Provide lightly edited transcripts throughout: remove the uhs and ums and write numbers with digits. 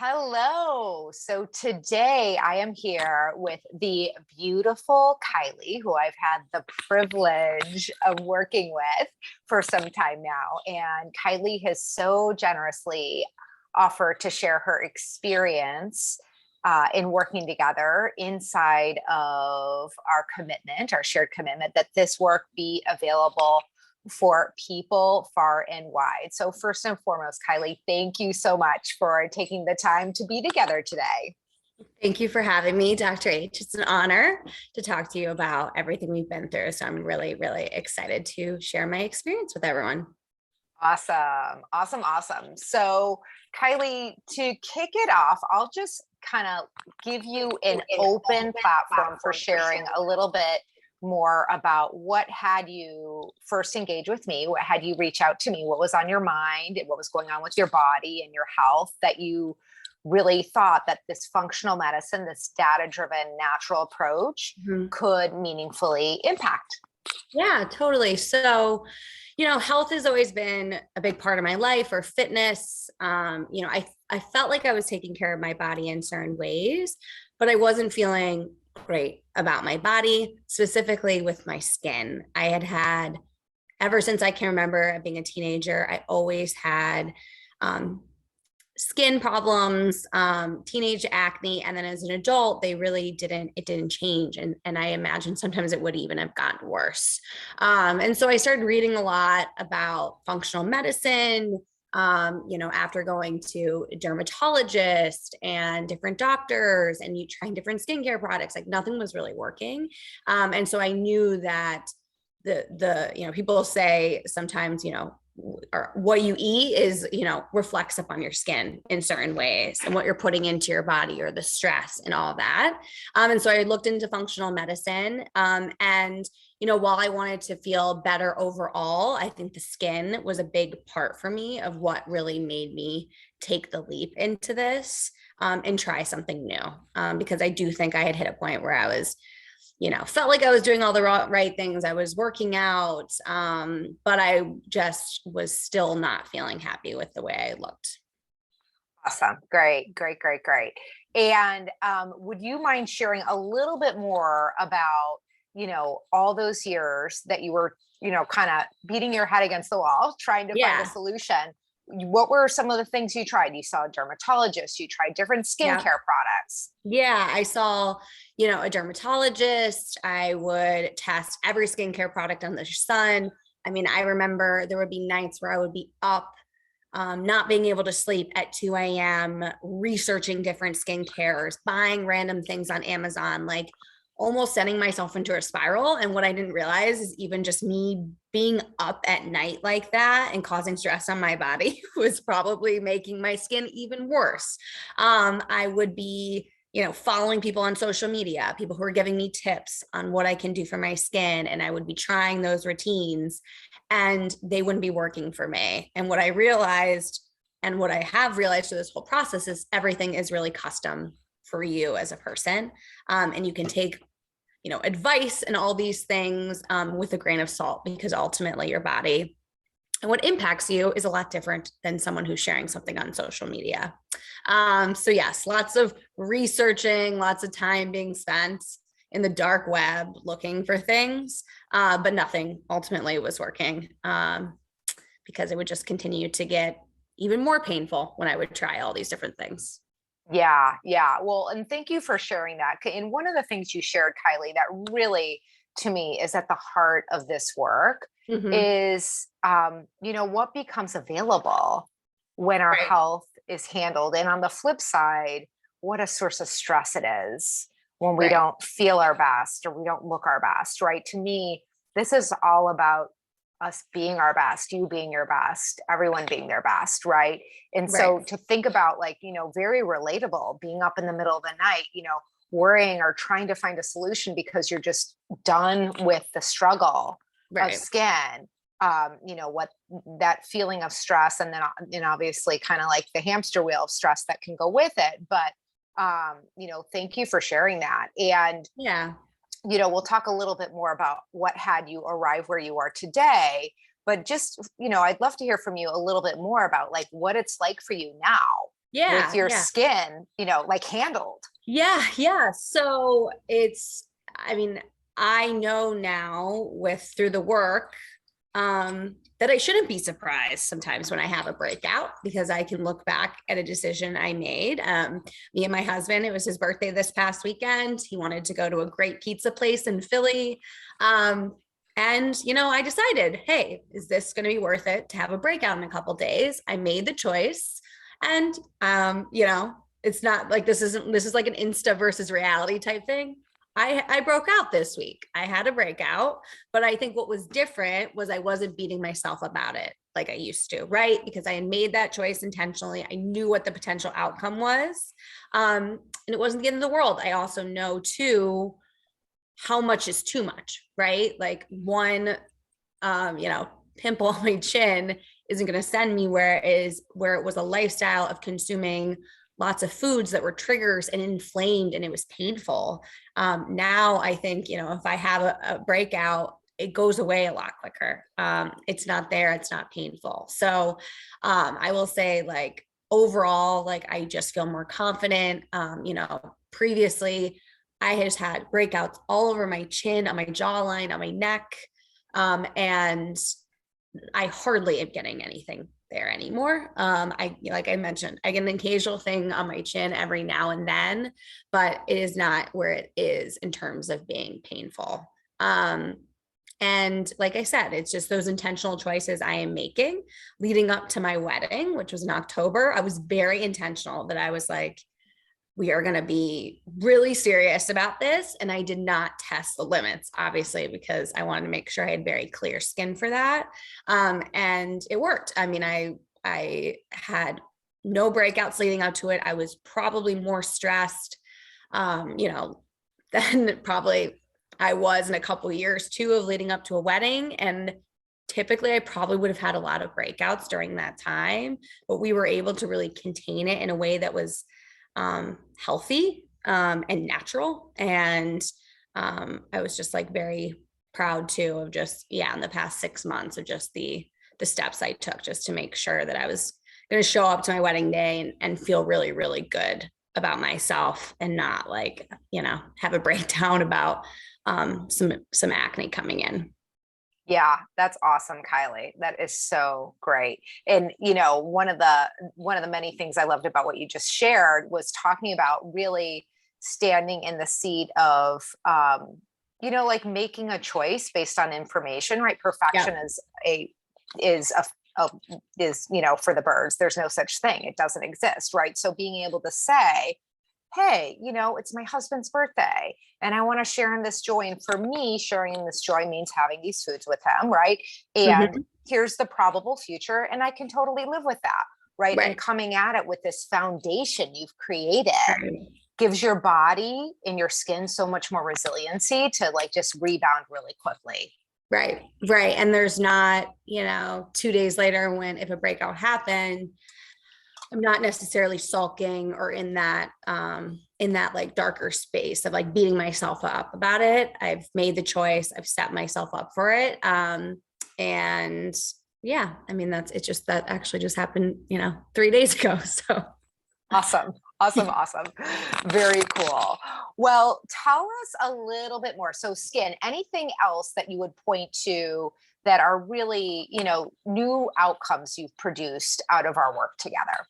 Hello. So today I am here with the beautiful Kylie, who I've had the privilege of working with for some time now. And Kylie has so generously offered to share her experience in working together inside of our commitment, our shared commitment that this work be available for people far and wide. So, first and foremost, Kylie, thank you so much for taking the time to be together today. Thank you for having me, Dr. H. It's an honor to talk to you about everything we've been through. So I'm really, really excited to share my experience with everyone. Awesome. Awesome. Awesome. So, Kylie, to kick it off, I'll just kind of give you an open platform for sharing a little bit more about what had you first engage with me, what had you reach out to me, what was on your mind, and what was going on with your body and your health that you really thought that this functional medicine, this data-driven natural approach Mhm. could meaningfully impact. Yeah, totally. So, health has always been a big part of my life or fitness. I felt like I was taking care of my body in certain ways, but I wasn't feeling great about my body, specifically with my skin. I had ever since I can remember being a teenager, I always had um, skin problems, teenage acne, and then as an adult, it didn't change. And I imagine sometimes it would even have gotten worse. And so I started reading a lot about functional medicine, after going to a dermatologist and different doctors and you trying different skincare products, like nothing was really working. And so I knew that people say sometimes, or what you eat is, reflects upon your skin in certain ways and what you're putting into your body or the stress and all of that. And so I looked into functional medicine. While I wanted to feel better overall, I think the skin was a big part for me of what really made me take the leap into this and try something new. Because I do think I had hit a point where I was felt like I was doing all the right things. I was working out, but I just was still not feeling happy with the way I looked. Awesome. Great, great, great, great. And would you mind sharing a little bit more about, all those years that you were, kind of beating your head against the wall, trying to find a Yeah. solution? What were some of the things you tried? You saw a dermatologist, you tried different skincare Yeah. products. Yeah. I saw, a dermatologist. I would test every skincare product under the sun. I mean, I remember there would be nights where I would be up, not being able to sleep at 2 a.m., researching different skincares, buying random things on Amazon, like almost sending myself into a spiral. And what I didn't realize is even just me being up at night like that and causing stress on my body was probably making my skin even worse. I would be following people on social media, people who are giving me tips on what I can do for my skin. And I would be trying those routines and they wouldn't be working for me. And what I realized and what I have realized through this whole process is everything is really custom for you as a person. And you can take advice and all these things with a grain of salt because ultimately your body and what impacts you is a lot different than someone who's sharing something on social media. So yes, lots of researching, lots of time being spent in the dark web looking for things, but nothing ultimately was working because it would just continue to get even more painful when I would try all these different things. Yeah, yeah. Well, and thank you for sharing that. And one of the things you shared, Kylie, that really to me is at the heart of this work Hmm. is, what becomes available when our Right. health is handled. And on the flip side, what a source of stress it is when we Right. don't feel our best or we don't look our best, right? To me, this is all about us being our best, you being your best, everyone being their best, right? And Right. so to think about like, very relatable being up in the middle of the night, worrying or trying to find a solution because you're just done with the struggle of Right. skin. What that feeling of stress and obviously kind of like the hamster wheel of stress that can go with it. But thank you for sharing that. And Yeah. we'll talk a little bit more about what had you arrive where you are today. But just, I'd love to hear from you a little bit more about like what it's like for you now. Yeah, with your yeah. skin, like handled? Yeah, yeah. So I mean, I know now through the work, that I shouldn't be surprised sometimes when I have a breakout because I can look back at a decision I made. Me and my husband, it was his birthday this past weekend. He wanted to go to a great pizza place in Philly. And, I decided, hey, is this going to be worth it to have a breakout in a couple days? I made the choice. And, it's not like this is like an Insta versus reality type thing. I broke out this week. I had a breakout, but I think what was different was I wasn't beating myself about it like I used to, right? Because I had made that choice intentionally. I knew what the potential outcome was. And it wasn't the end of the world. I also know too how much is too much, right? Like one pimple on my chin isn't going to send me where it was a lifestyle of consuming lots of foods that were triggers and inflamed and it was painful. Now I think, if I have a breakout, it goes away a lot quicker. It's not there. It's not painful. So I will say like overall, like I just feel more confident. Previously I just had breakouts all over my chin, on my jawline, on my neck. And I hardly am getting anything there anymore. Like I mentioned, I get an occasional thing on my chin every now and then, but it is not where it is in terms of being painful. And like I said, it's just those intentional choices I am making leading up to my wedding, which was in October. I was very intentional that I was like, we are going to be really serious about this. And I did not test the limits, obviously, because I wanted to make sure I had very clear skin for that. And it worked. I mean, I had no breakouts leading up to it. I was probably more stressed, than probably I was in a couple of years too of leading up to a wedding. And typically I probably would have had a lot of breakouts during that time, but we were able to really contain it in a way that was healthy and natural. And I was just like very proud too of just, in the past 6 months of just the steps I took just to make sure that I was going to show up to my wedding day and feel really, really good about myself and not like, have a breakdown about some acne coming in. Yeah, that's awesome, Kylie. That is so great. And one of the many things I loved about what you just shared was talking about really standing in the seat of like making a choice based on information, right? Perfection Yeah. is for the birds. There's no such thing. It doesn't exist, right? So being able to say, hey, it's my husband's birthday and I want to share in this joy. And for me, sharing in this joy means having these foods with him, right? And Mhm. here's the probable future, and I can totally live with that, right? And Right. coming at it with this foundation you've created Right. gives your body and your skin so much more resiliency to like just rebound really quickly. Right. Right. And there's not, 2 days later if a breakout happened, I'm not necessarily sulking or in that like darker space of like beating myself up about it. I've made the choice. I've set myself up for it. And yeah, I mean, it's just that actually just happened, 3 days ago. So Awesome. Awesome. Awesome. Very cool. Well, tell us a little bit more. So skin, anything else that you would point to that are really, new outcomes you've produced out of our work together?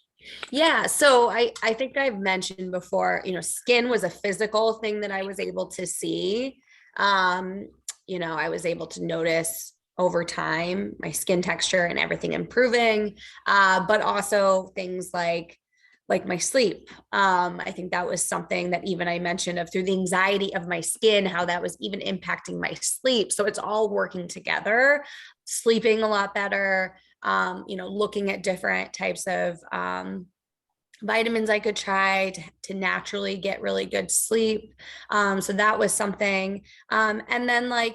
yeah. So I think I've mentioned before, skin was a physical thing that I was able to see. Um, I was able to notice over time my skin texture and everything improving. But also things like my sleep. I think that was something that even I mentioned of through the anxiety of my skin, how that was even impacting my sleep. So it's all working together, sleeping a lot better, looking at different types of vitamins I could try to naturally get really good sleep. So that was something. And then I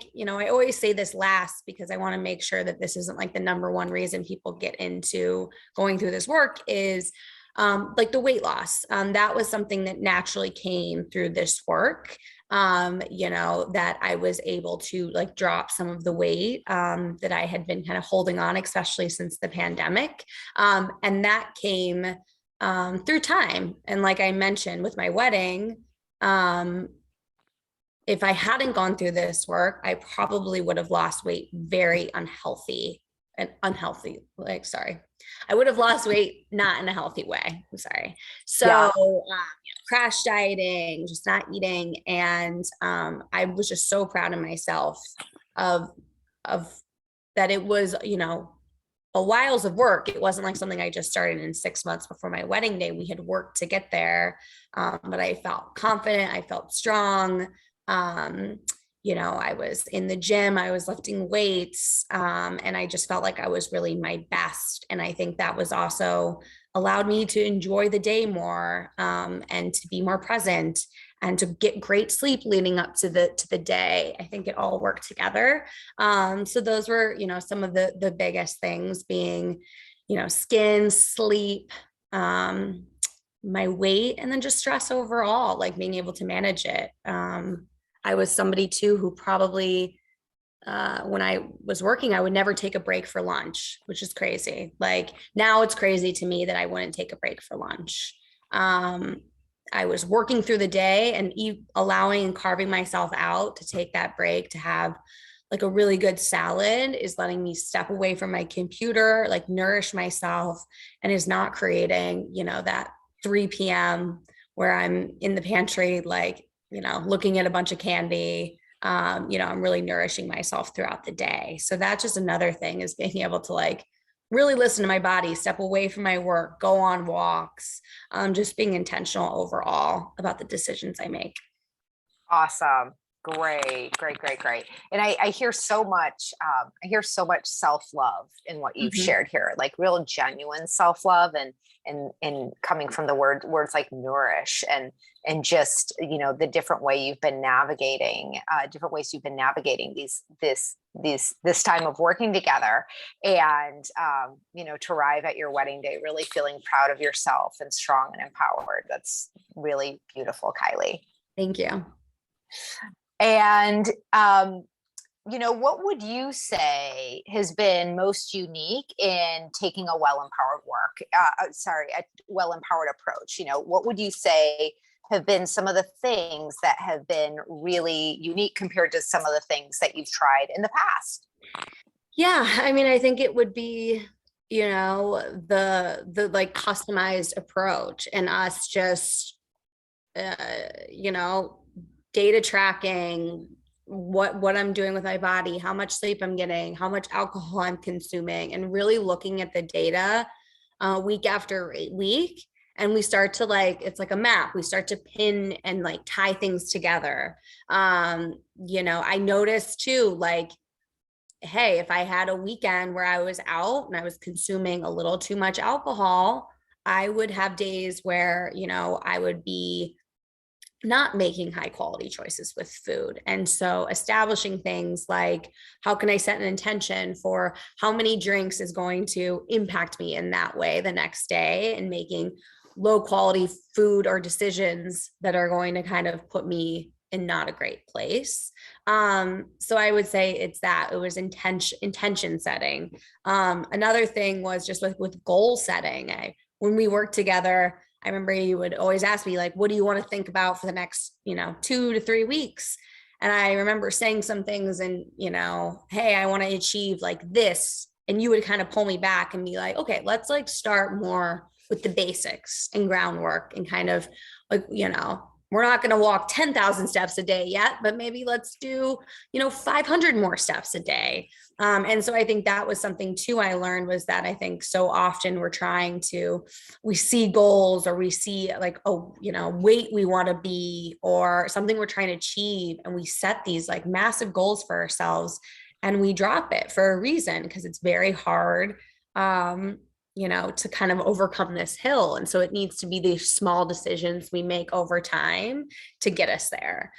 always say this last because I want to make sure that this isn't like the number one reason people get into going through this work is like the weight loss. That was something that naturally came through this work. That I was able to like drop some of the weight that I had been kind of holding on, especially since the pandemic. And that came through time. And like I mentioned with my wedding, um, if I hadn't gone through this work, I probably would have lost weight very unhealthy, like, sorry. I would have lost weight not in a healthy way. I'm sorry. So, Yeah. crash dieting, just not eating. And I was just so proud of myself of, of that it was, a whiles of work. It wasn't like something I just started in 6 months before my wedding day. We had worked to get there, but I felt confident. I felt strong. Um, I was in the gym, I was lifting weights, and I just felt like I was really my best. And I think that was also allowed me to enjoy the day more, and to be more present and to get great sleep leading up to the day. I think it all worked together. So those were, some of the biggest things being, skin, sleep, my weight, and then just stress overall, like being able to manage it. I was somebody too who probably, when I was working, I would never take a break for lunch, which is crazy. Like now it's crazy to me that I wouldn't take a break for lunch. I was working through the day and allowing and carving myself out to take that break, to have like a really good salad is letting me step away from my computer, like nourish myself, and is not creating, that 3 p.m. where I'm in the pantry, like, looking at a bunch of candy. I'm really nourishing myself throughout the day. So that's just another thing, is being able to like really listen to my body, step away from my work, go on walks, just being intentional overall about the decisions I make. Awesome. Great, great, great, great. And I hear so much, self-love in what you've Mhm. shared here, like real genuine self-love, and coming from the words like nourish, and just, the different ways you've been navigating this time of working together, and, to arrive at your wedding day, really feeling proud of yourself and strong and empowered. That's really beautiful, Kylie. Thank you. And, what would you say has been most unique in taking a well-empowered approach? What would you say have been some of the things that have been really unique compared to some of the things that you've tried in the past? Yeah, I mean, I think it would be, the like customized approach, and us just, uh, you know, data tracking what I'm doing with my body, how much sleep I'm getting, how much alcohol I'm consuming, and really looking at the data, week after week. And we start to, like, it's like a map. We start to pin and like tie things together. I noticed too, like, hey, if I had a weekend where I was out and I was consuming a little too much alcohol, I would have days where, I would be not making high quality choices with food. And so establishing things like, how can I set an intention for how many drinks is going to impact me in that way the next day, and making low quality food or decisions that are going to kind of put me in not a great place. So I would say it was intention setting. Another thing was just with goal setting. When we worked together, I remember you would always ask me, like, what do you want to think about for the next, 2 to 3 weeks? And I remember saying some things and, hey, I want to achieve like this. And you would kind of pull me back and be like, okay, let's like start more with the basics and groundwork, and kind of like, we're not going to walk 10,000 steps a day yet, but maybe let's do, 500 more steps a day. And so I think that was something too I learned, was that I think so often we see goals, or we see like, weight we want to be, or something we're trying to achieve. And we set these like massive goals for ourselves, and we drop it for a reason, because it's very hard, to kind of overcome this hill. And so it needs to be these small decisions we make over time to get us there.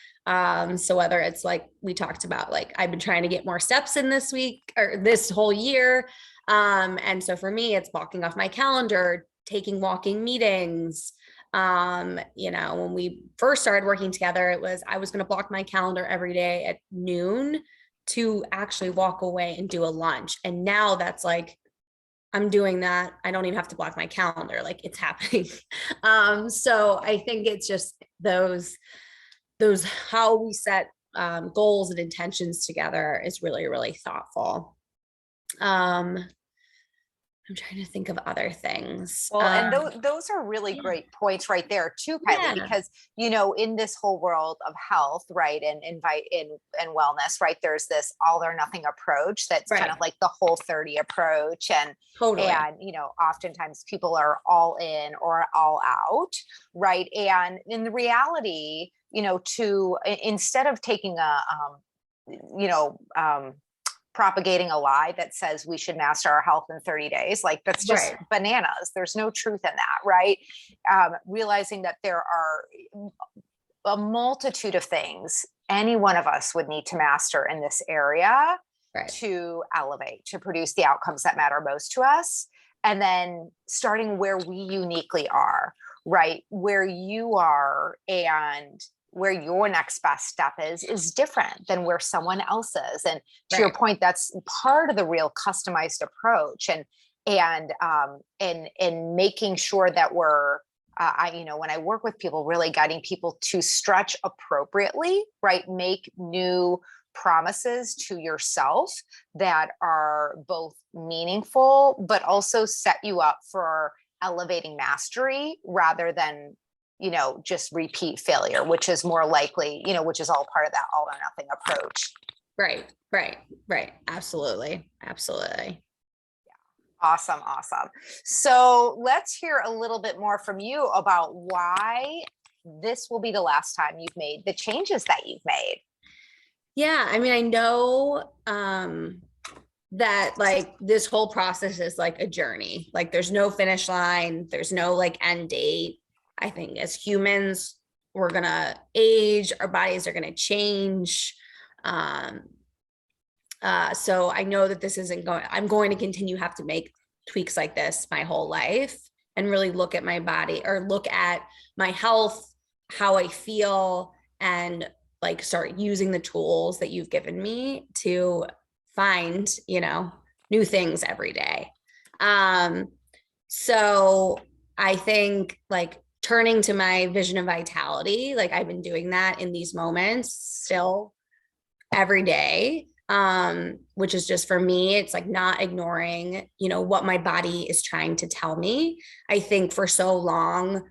So whether it's like we talked about, like I've been trying to get more steps in this week or this whole year. And so for me, it's blocking off my calendar, taking walking meetings. When we first started working together, I was going to block my calendar every day at noon to actually walk away and do a lunch. And now that's like I'm doing that. I don't even have to block my calendar. Like it's happening. So I think it's just those how we set goals and intentions together is really, really thoughtful. Um, I'm trying to think of other things. Well, and those are really Yeah, great points right there too, Kylie, yeah, because in this whole world of health, right, and invite in wellness, right, there's this all or nothing approach that's kind right, of like the Whole30 approach, totally, and oftentimes people are all in or all out, right, and in the reality, to instead of taking a you know propagating a lie that says we should master our health in 30 days. Like that's just right, bananas. There's no truth in that, right? Realizing that there are a multitude of things any one of us would need to master in this area right, to elevate, to produce the outcomes that matter most to us. And then starting where we uniquely are, right? Where you are and where your next best step is different than where someone else is. And to your right, point, that's part of the real customized approach. And making sure that we're when I work with people, really guiding people to stretch appropriately, right? Make new promises to yourself that are both meaningful, but also set you up for elevating mastery rather than, just repeat failure, which is more likely, which is all part of that all or nothing approach. right, right, right. Absolutely, absolutely. Awesome. Awesome. So let's hear a little bit more from you about why this will be the last time you've made the changes that you've made. Yeah, I mean, I know that like this whole process is like a journey. Like there's no finish line, there's no like end date. I think as humans, we're gonna age, our bodies are gonna change. Um, so I know that this isn't going, I'm going to continue have to make tweaks like this my whole life and really look at my body or look at my health, how I feel, and like start using the tools that you've given me to find, new things every day. Um, so I think like turning to my vision of vitality, like I've been doing that in these moments still every day, which is just for me, it's like not ignoring, what my body is trying to tell me. I think for so long,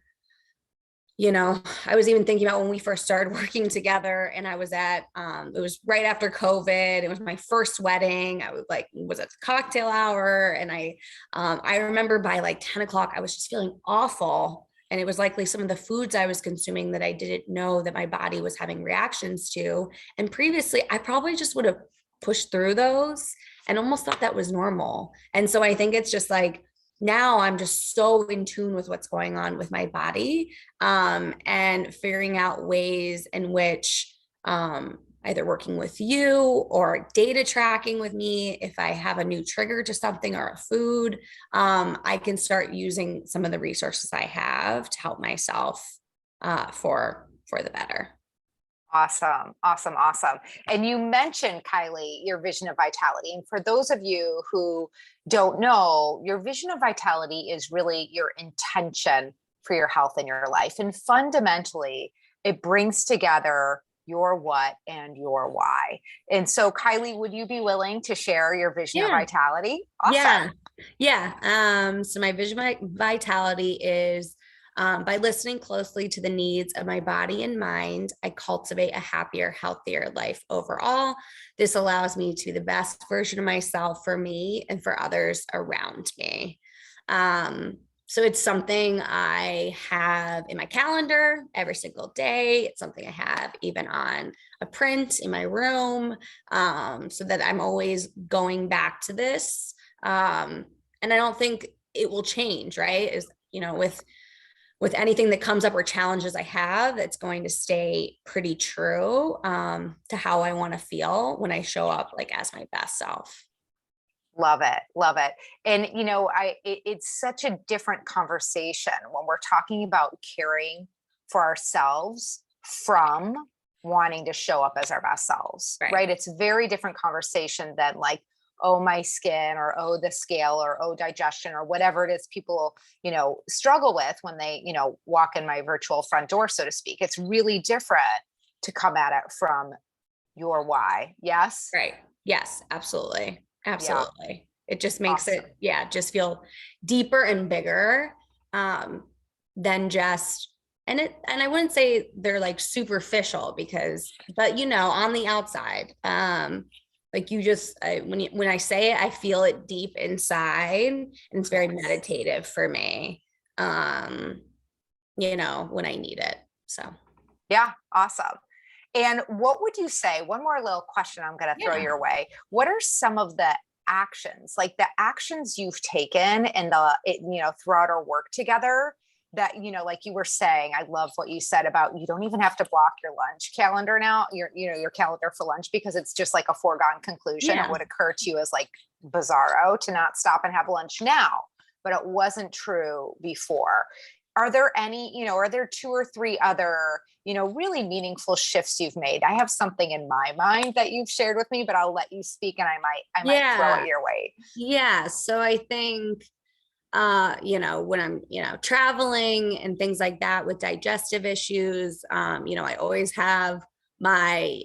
I was even thinking about when we first started working together and I was at, it was right after COVID. It was my first wedding. I was at cocktail hour. And I remember by like 10 o'clock, I was just feeling awful. And it was likely some of the foods I was consuming that I didn't know that my body was having reactions to. And previously I probably just would have pushed through those and almost thought that was normal. And so I think it's just like, now I'm just so in tune with what's going on with my body, and figuring out ways in which, either working with you or data tracking with me, if I have a new trigger to something or a food, I can start using some of the resources I have to help myself, for the better. Awesome. Awesome. Awesome. And you mentioned, Kylie, your vision of vitality. And for those of you who don't know, your vision of vitality is really your intention for your health and your life. And fundamentally, it brings together your what and your why. And so, Kylie, would you be willing to share your vision of Yeah. vitality? Yeah. Awesome. Yeah. So my vision of vitality is, by listening closely to the needs of my body and mind, I cultivate a happier, healthier life overall. This allows me to be the best version of myself for me and for others around me. So it's something I have in my calendar every single day. It's something I have even on a print in my room, so that I'm always going back to this. And I don't think it will change, right? Is, with anything that comes up or challenges I have, it's going to stay pretty true, to how I want to feel when I show up like as my best self. Love it. Love it. And, it's such a different conversation when we're talking about caring for ourselves from wanting to show up as our best selves, Right. right? It's a very different conversation than like oh, my skin, or oh, the scale, or oh, digestion, or whatever it is people, struggle with when they, walk in my virtual front door, so to speak. It's really different to come at it from your why. Yes. Right. Yes, absolutely. Yeah. Absolutely. It just makes Awesome. it, yeah, just feel deeper and bigger um, than just, and I wouldn't say they're like superficial because, but on the outside, like you just, when I say it, I feel it deep inside, and it's very Yes. meditative for me, when I need it. So, Yeah. Awesome. And what would you say? One more little question I'm going to throw yeah. your way. What are some of the actions, like the actions you've taken and throughout our work together that, like you were saying, I love what you said about you don't even have to block your lunch calendar now, your calendar for lunch, because it's just like a foregone conclusion. It Yeah. would occur to you as like bizarro to not stop and have lunch now, but it wasn't true before. Are there are there two or three other, really meaningful shifts you've made? I have something in my mind that you've shared with me, but I'll let you speak and I might throw it Yeah. your way. Yeah. So I think when I'm, traveling and things like that with digestive issues, I always have my,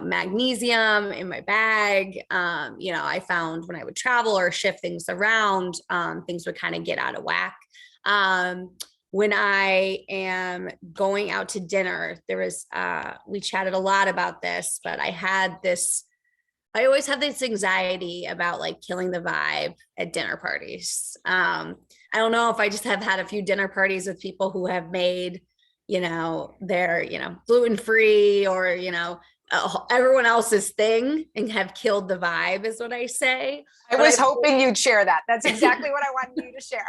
magnesium in my bag. I found when I would travel or shift things around, things would kind of get out of whack. When I am going out to dinner, we chatted a lot about this, but I always have this anxiety about like killing the vibe at dinner parties. I don't know if I just have had a few dinner parties with people who have made, their, gluten-free or, everyone else's thing and have killed the vibe is what I say. I But was hoping you'd share that. That's exactly what I wanted you to share.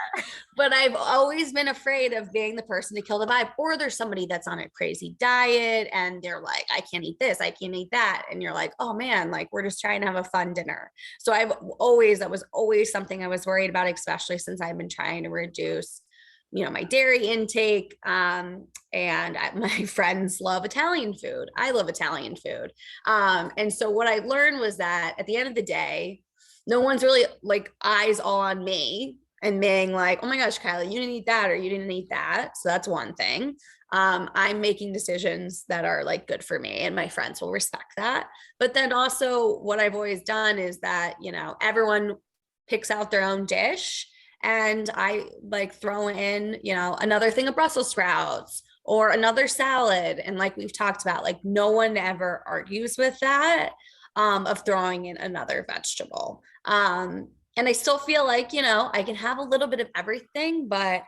but I've always been afraid of being the person to kill the vibe. Or there's somebody that's on a crazy diet and they're like, I can't eat this, I can't eat that. And you're like, oh man, like we're just trying to have a fun dinner. So that was always something I was worried about, especially since I've been trying to reduce, my dairy intake. My friends love Italian food. I love Italian food. And so what I learned was that at the end of the day, no one's really like eyes all on me and being like, oh my gosh, Kylie, you didn't eat that or you didn't eat that. So that's one thing. I'm making decisions that are like good for me and my friends will respect that. But then also what I've always done is that, everyone picks out their own dish and I like throw in, another thing of Brussels sprouts or another salad. And like we've talked about, like no one ever argues with that, of throwing in another vegetable. And I still feel like, I can have a little bit of everything, but,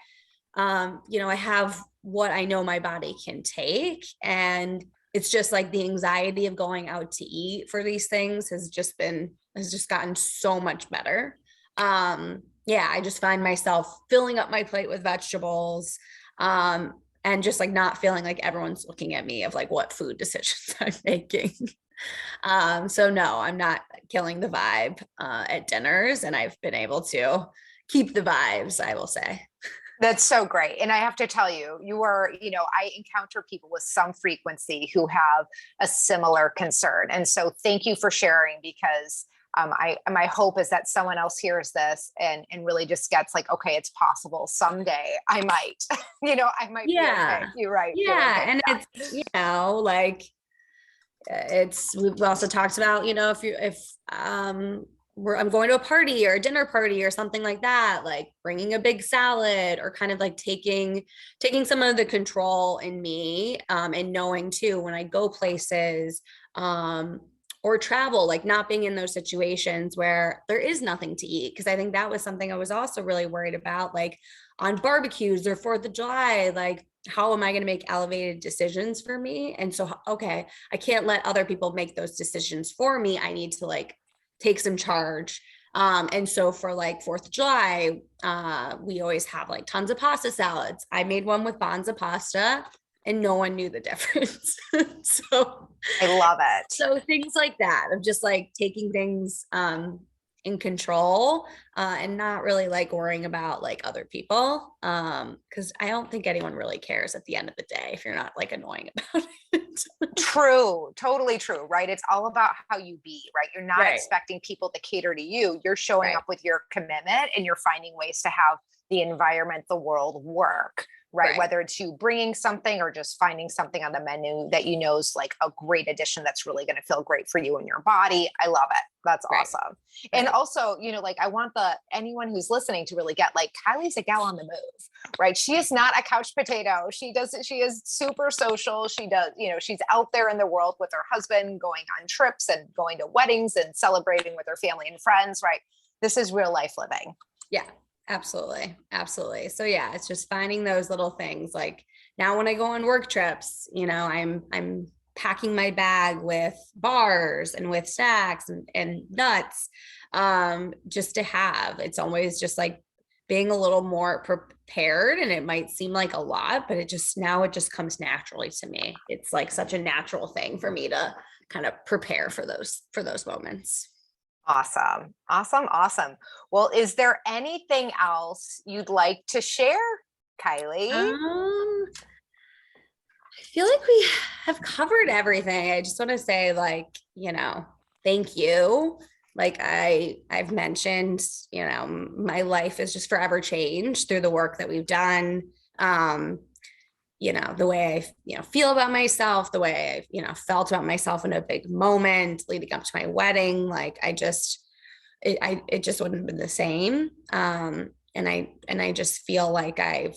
I have what I know my body can take. And it's just like the anxiety of going out to eat for these things has just gotten so much better. Yeah, I just find myself filling up my plate with vegetables, and just like not feeling like everyone's looking at me of like what food decisions I'm making. So no, I'm not killing the vibe at dinners, and I've been able to keep the vibes, I will say. That's so great. And I have to tell you, I encounter people with some frequency who have a similar concern. And so thank you for sharing, because my hope is that someone else hears this and really just gets like, okay, it's possible. Someday I might, I might be okay. You're right. Yeah. Okay. And Yeah. it's, like, we've also talked about, I'm going to a party or a dinner party or something like that, like bringing a big salad or kind of like taking some of the control in me, and knowing too, when I go places, or travel, like not being in those situations where there is nothing to eat. Cause I think that was something I was also really worried about, like on barbecues or 4th of July, like how am I going to make elevated decisions for me? And so, okay, I can't let other people make those decisions for me. I need to like take some charge. And so for like 4th of July, we always have like tons of pasta salads. I made one with Bonza pasta and no one knew the difference. So I love it. so things like that, of just like taking things in control, and not really like worrying about like other people, because I don't think anyone really cares at the end of the day if you're not like annoying about it. True, totally true, right? It's all about how you be, right? You're not Right. expecting people to cater to you. You're showing Right. up with your commitment and you're finding ways to have the environment, the world work, right? Right. Whether it's you bringing something or just finding something on the menu that you know is like a great addition that's really going to feel great for you and your body. I love it. That's Right. awesome. And Right. also, like I want anyone who's listening to really get like Kylie's a gal on the move, right? She is not a couch potato. She is super social. She does, she's out there in the world with her husband, going on trips and going to weddings and celebrating with her family and friends, right? This is real life living. Yeah, absolutely. Absolutely. So yeah, it's just finding those little things. Like now when I go on work trips, I'm packing my bag with bars and with snacks and nuts, just to have. It's always just like being a little more prepared, and it might seem like a lot, but it just comes naturally to me. It's like such a natural thing for me to kind of prepare for those moments. Awesome. Awesome. Awesome. Well, is there anything else you'd like to share, Kylie? I feel like we have covered everything. I just want to say, like, thank you. Like I've mentioned, my life is just forever changed through the work that we've done. Um, the way I, feel about myself, the way I, felt about myself in a big moment leading up to my wedding. Like it just wouldn't have been the same. And I just feel like I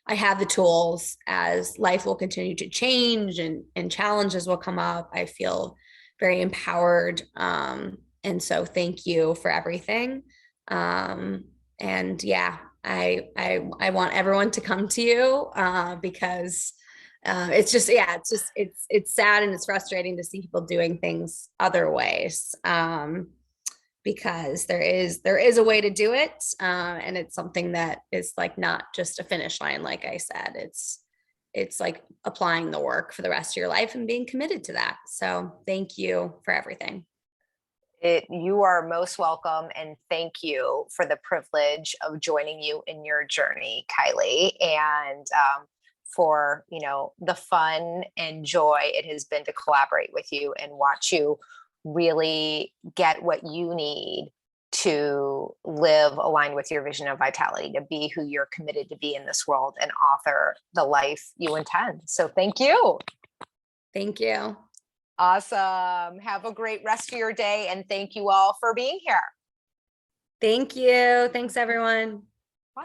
have the tools as life will continue to change and challenges will come up. I feel very empowered. And so thank you for everything. And yeah, I want everyone to come to you, because it's just, yeah, it's sad and it's frustrating to see people doing things other ways. Because there is a way to do it, and it's something that is like not just a finish line. Like I said, it's like applying the work for the rest of your life and being committed to that. So thank you for everything. You are most welcome, and thank you for the privilege of joining you in your journey, Kylie, and for the fun and joy it has been to collaborate with you and watch you really get what you need to live aligned with your vision of vitality, to be who you're committed to be in this world and author the life you intend. So thank you. Thank you. Awesome. Have a great rest of your day. And thank you all for being here. Thank you. Thanks, everyone. Bye.